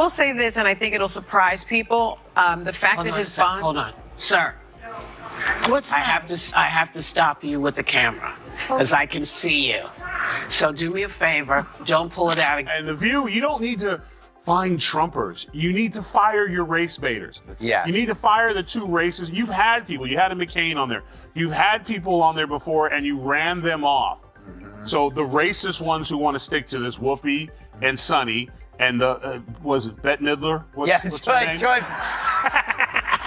will say this, and I think it'll surprise people. The fact that his bond. Hold on, sir. I have to stop you with the camera, as I can see you. So do me a favor, don't pull it out again. And The View, you don't need to find Trumpers. You need to fire your race baiters. Yeah. You need to fire the two races. You've had people. You had a McCain on there. You've had people on there before, and you ran them off. So the racist ones who want to stick to this, Whoopi and Sonny, and the was it Bette Midler? What's her name?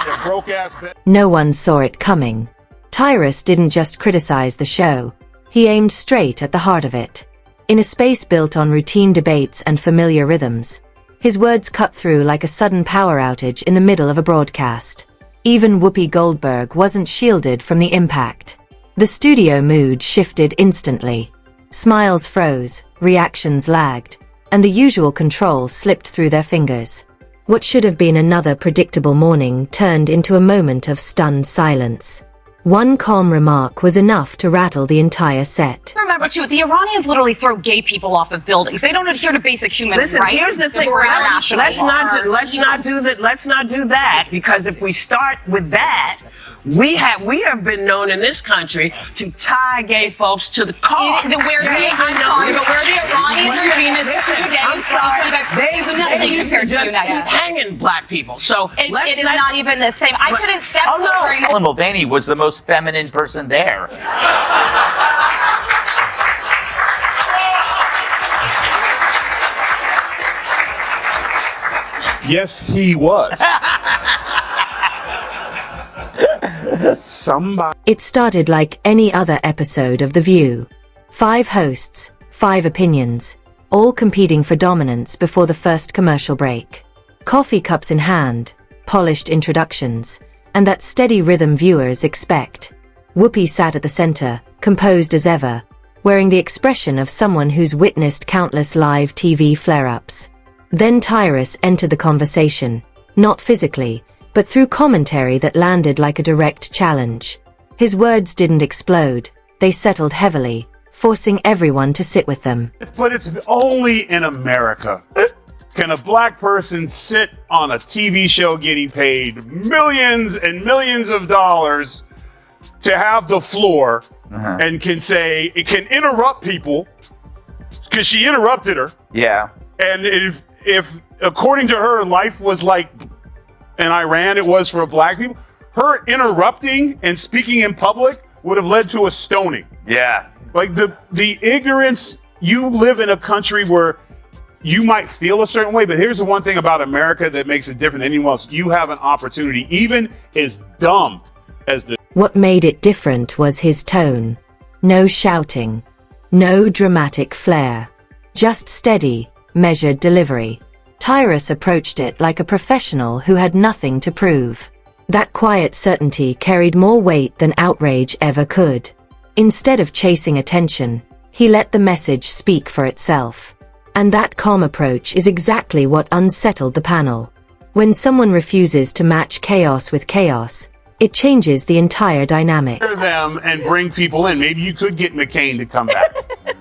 The broke ass Bette. No one saw it coming. Tyrus didn't just criticize the show. He aimed straight at the heart of it. In a space built on routine debates and familiar rhythms, his words cut through like a sudden power outage in the middle of a broadcast. Even Whoopi Goldberg wasn't shielded from the impact. The studio mood shifted instantly. Smiles froze, reactions lagged, and the usual control slipped through their fingers. What should have been another predictable morning turned into a moment of stunned silence. One calm remark was enough to rattle the entire set. Remember, too, the Iranians literally throw gay people off of buildings. They don't adhere to basic human rights. Listen, here's the thing. Let's not do that, because if we start with that, we have been known in this country to tie gay folks to the car. Where the Iranian regime is today, I'm sorry, they would nothing used to compared to just keep United. hanging black people. So It is not even the same. I couldn't step during Ellen Mulvaney was the most feminine person there. Yes, he was. Somebody. It started like any other episode of The View. 5 hosts, 5 opinions, all competing for dominance before the first commercial break. Coffee cups in hand, polished introductions, and that steady rhythm viewers expect. Whoopi sat at the center, composed as ever, wearing the expression of someone who's witnessed countless live TV flare-ups. Then Tyrus entered the conversation, not physically, but through commentary that landed like a direct challenge. His words didn't explode, they settled heavily, forcing everyone to sit with them. But it's only in America can a black person sit on a TV show getting paid millions and millions of dollars to have the floor and can say, it can interrupt people because she interrupted her. Yeah. And if according to her, life was like in Iran, it was for black people, her interrupting and speaking in public would have led to a stoning. Yeah. Like the ignorance, you live in a country where you might feel a certain way, but here's the one thing about America that makes it different than anyone else. You have an opportunity, even as dumb as the... What made it different was his tone. No shouting. No dramatic flair. Just steady, measured delivery. Tyrus approached it like a professional who had nothing to prove. That quiet certainty carried more weight than outrage ever could. Instead of chasing attention, he let the message speak for itself. And that calm approach is exactly what unsettled the panel. When someone refuses to match chaos with chaos, it changes the entire dynamic. Them and bring people in. Maybe you could get McCain to come back.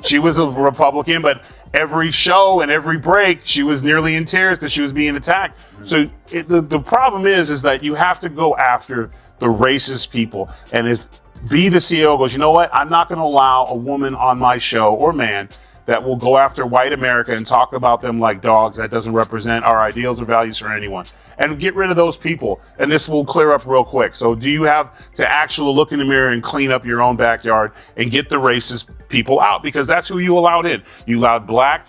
She was a Republican, but every show and every break, she was nearly in tears because she was being attacked. So the problem is that you have to go after the racist people. And if the CEO goes, you know what? I'm not going to allow a woman on my show or man that will go after white America and talk about them like dogs. That doesn't represent our ideals or values for anyone. And get rid of those people. And this will clear up real quick. So do you have to actually look in the mirror and clean up your own backyard and get the racist people out? Because that's who you allowed in. You allowed black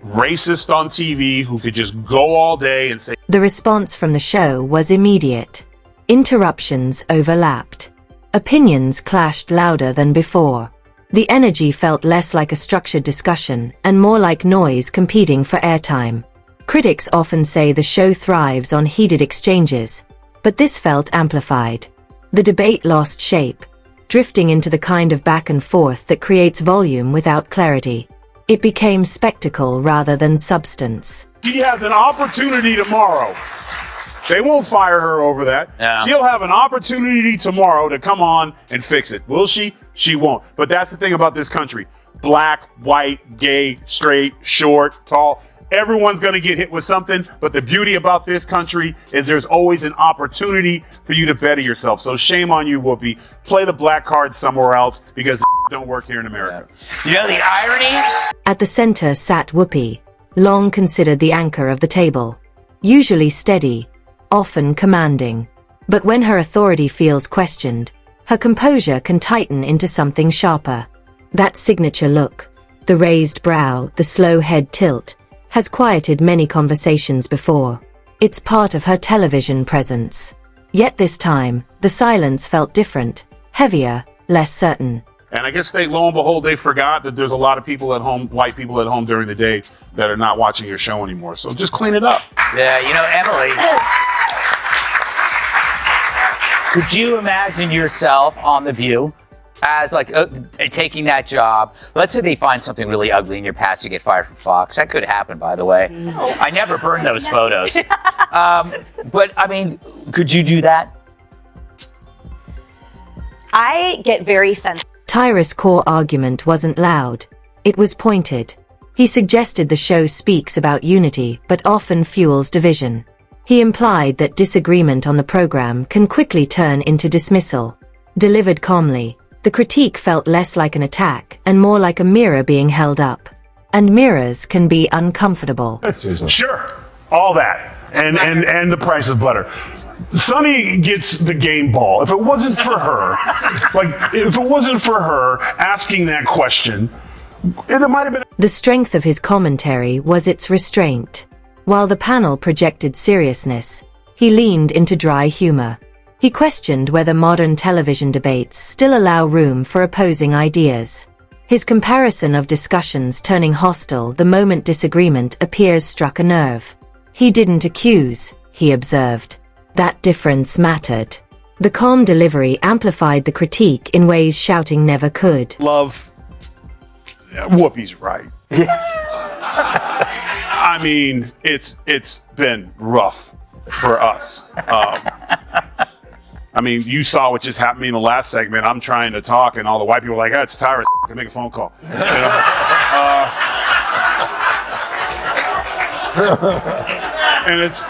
racists on TV who could just go all day and say... The response from the show was immediate. Interruptions overlapped. Opinions clashed louder than before. The energy felt less like a structured discussion and more like noise competing for airtime. Critics often say the show thrives on heated exchanges, but this felt amplified. The debate lost shape, drifting into the kind of back and forth that creates volume without clarity. It became spectacle rather than substance. She has an opportunity tomorrow. They won't fire her over that. Yeah. She'll have an opportunity tomorrow to come on and fix it. Will she? She won't. But that's the thing about this country. Black, white, gay, straight, short, tall. Everyone's going to get hit with something, but the beauty about this country is there's always an opportunity for you to better yourself. So shame on you, Whoopi. Play the black card somewhere else because don't work here in America. You know the irony? At the center sat Whoopi, long considered the anchor of the table. Usually steady, often commanding. But when her authority feels questioned, her composure can tighten into something sharper. That signature look, the raised brow, the slow head tilt, has quieted many conversations before. It's part of her television presence. Yet this time, the silence felt different, heavier, less certain. And I guess lo and behold, they forgot that there's a lot of people at home, white people at home during the day that are not watching your show anymore. So just clean it up. Yeah, you know, Emily, could you imagine yourself on The View as like taking that job? Let's say they find something really ugly in your past, you get fired from Fox. That could happen, by the way. I never burned those photos. But I mean, could you do that? I get very sensitive. Tyrus' core argument wasn't loud. It was pointed. He suggested the show speaks about unity but often fuels division. He implied that disagreement on the program can quickly turn into dismissal. Delivered calmly, the critique felt less like an attack and more like a mirror being held up. And mirrors can be uncomfortable. Sure, all that. And the price of butter. Sunny gets the game ball. If it wasn't for her, asking that question, it might have been. The strength of his commentary was its restraint. While the panel projected seriousness, he leaned into dry humor. He questioned whether modern television debates still allow room for opposing ideas. His comparison of discussions turning hostile the moment disagreement appears struck a nerve. He didn't accuse, he observed. That difference mattered. The calm delivery amplified the critique in ways shouting never could. Love. Whoopi's right. I mean, it's been rough for us. I mean, you saw what just happened to me in the last segment. I'm trying to talk, and all the white people are like, it's Tyrus. I can make a phone call. You know? And it's...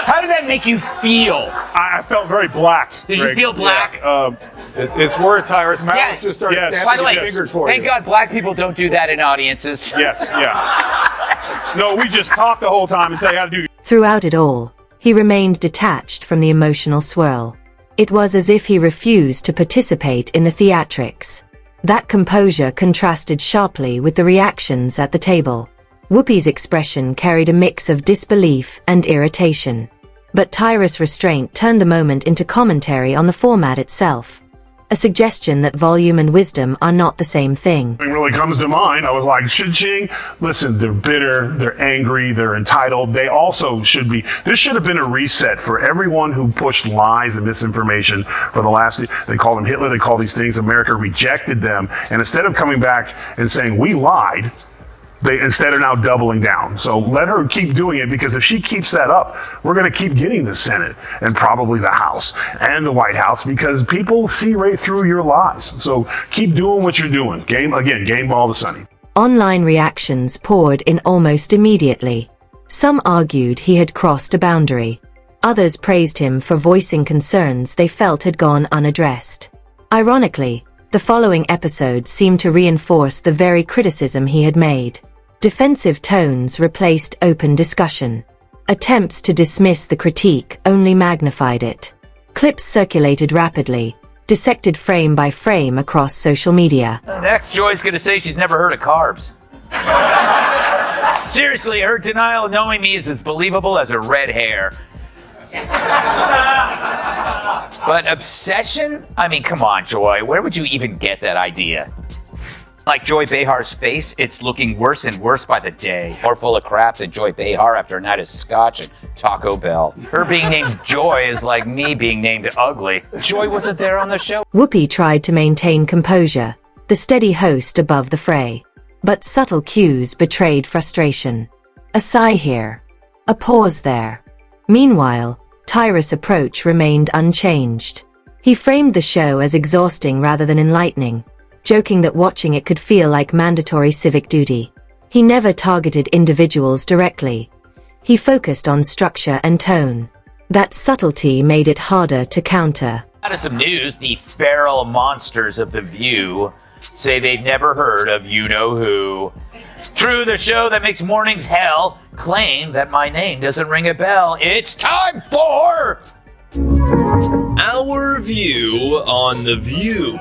How did that make you feel? I felt very black. Did you feel black? Yeah, it's where Tyrus Malice just started Yes. By the way, fingers for thank you. God black people don't do that in audiences. Yes, yeah. No, we just talk the whole time and say how to do. Throughout it all, he remained detached from the emotional swirl. It was as if he refused to participate in the theatrics. That composure contrasted sharply with the reactions at the table. Whoopi's expression carried a mix of disbelief and irritation. But Tyrus' restraint turned the moment into commentary on the format itself. A suggestion that volume and wisdom are not the same thing. Thing really comes to mind. I was like, ching. Listen, they're bitter, they're angry, they're entitled. They also should be. This should have been a reset for everyone who pushed lies and misinformation for the last. They call them Hitler. They call these things. America rejected them, and instead of coming back and saying we lied, they instead are now doubling down. So let her keep doing it, because if she keeps that up, we're going to keep getting the Senate and probably the House and the White House, because people see right through your lies. So keep doing what you're doing. Game ball to Sunny. Online reactions poured in almost immediately. Some argued he had crossed a boundary. Others praised him for voicing concerns they felt had gone unaddressed. Ironically, the following episode seemed to reinforce the very criticism he had made. Defensive tones replaced open discussion. Attempts to dismiss the critique only magnified it. Clips circulated rapidly, dissected frame by frame across social media. Next, Joy's gonna say she's never heard of carbs. Seriously, her denial of knowing me is as believable as her red hair. But obsession? I mean, come on, Joy. Where would you even get that idea? Like Joy Behar's face, it's looking worse and worse by the day. More full of crap than Joy Behar after a night of scotch and Taco Bell. Her being named Joy is like me being named ugly. Joy wasn't there on the show. Whoopi tried to maintain composure, the steady host above the fray. But subtle cues betrayed frustration. A sigh here. A pause there. Meanwhile, Tyrus' approach remained unchanged. He framed the show as exhausting rather than enlightening, joking that watching it could feel like mandatory civic duty. He never targeted individuals directly. He focused on structure and tone. That subtlety made it harder to counter. Out of some news, the feral monsters of The View say they've never heard of you-know-who. True, the show that makes mornings hell claim that my name doesn't ring a bell. It's time for... Our view on The View.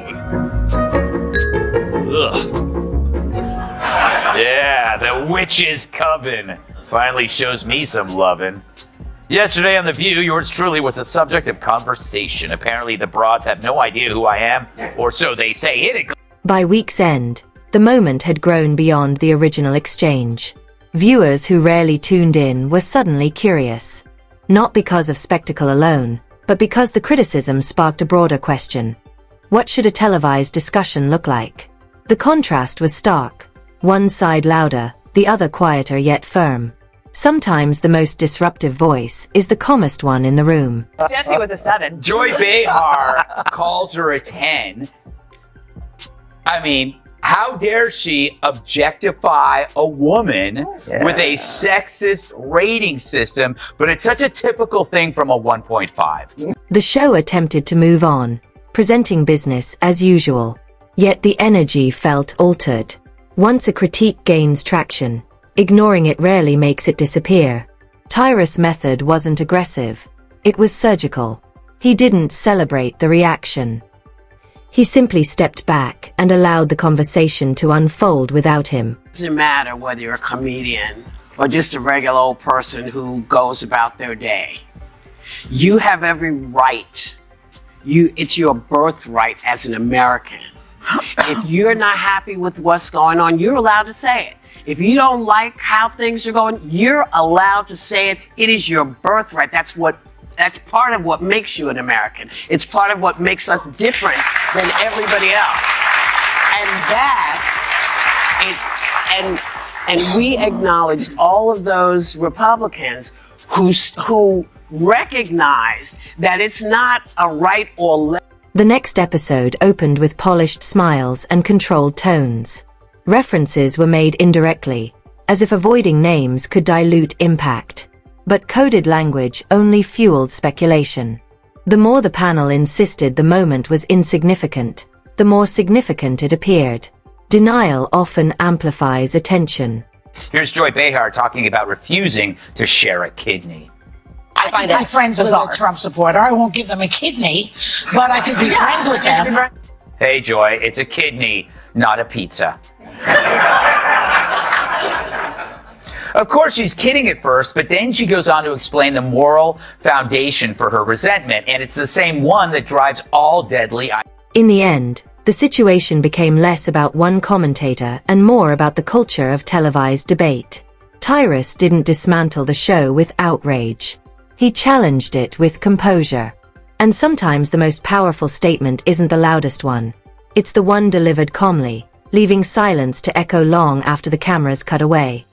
Ugh. Yeah, the witch's coven finally shows me some lovin'. Yesterday on The View, yours truly was the subject of conversation. Apparently the broads have no idea who I am, or so they say. Hit it. By week's end, the moment had grown beyond the original exchange. Viewers who rarely tuned in were suddenly curious. Not because of spectacle alone, but because the criticism sparked a broader question. What should a televised discussion look like? The contrast was stark. One side louder, the other quieter yet firm. Sometimes the most disruptive voice is the calmest one in the room. Jesse was a 7. Joy Behar calls her a 10. I mean, how dare she objectify a woman with a sexist rating system, but it's such a typical thing from a 1.5. The show attempted to move on, presenting business as usual. Yet the energy felt altered. Once a critique gains traction, ignoring it rarely makes it disappear. Tyrus' method wasn't aggressive. It was surgical. He didn't celebrate the reaction. He simply stepped back and allowed the conversation to unfold without him. It doesn't matter whether you're a comedian or just a regular old person who goes about their day. You have every right. It's your birthright as an American. If you're not happy with what's going on, you're allowed to say it. If you don't like how things are going, you're allowed to say it. It is your birthright. That's part of what makes you an American. It's part of what makes us different than everybody else. And we acknowledged all of those Republicans who recognized that it's not a right or left. The next episode opened with polished smiles and controlled tones. References were made indirectly, as if avoiding names could dilute impact. But coded language only fueled speculation. The more the panel insisted the moment was insignificant, the more significant it appeared. Denial often amplifies attention. Here's Joy Behar talking about refusing to share a kidney. I find my friends with a Trump supporter. I won't give them a kidney, but I could be friends with them. Hey, Joy, it's a kidney, not a pizza. Of course, she's kidding at first, but then she goes on to explain the moral foundation for her resentment, and it's the same one that drives all deadly. In the end, the situation became less about one commentator and more about the culture of televised debate. Tyrus didn't dismantle the show with outrage. He challenged it with composure. And sometimes the most powerful statement isn't the loudest one. It's the one delivered calmly, leaving silence to echo long after the cameras cut away.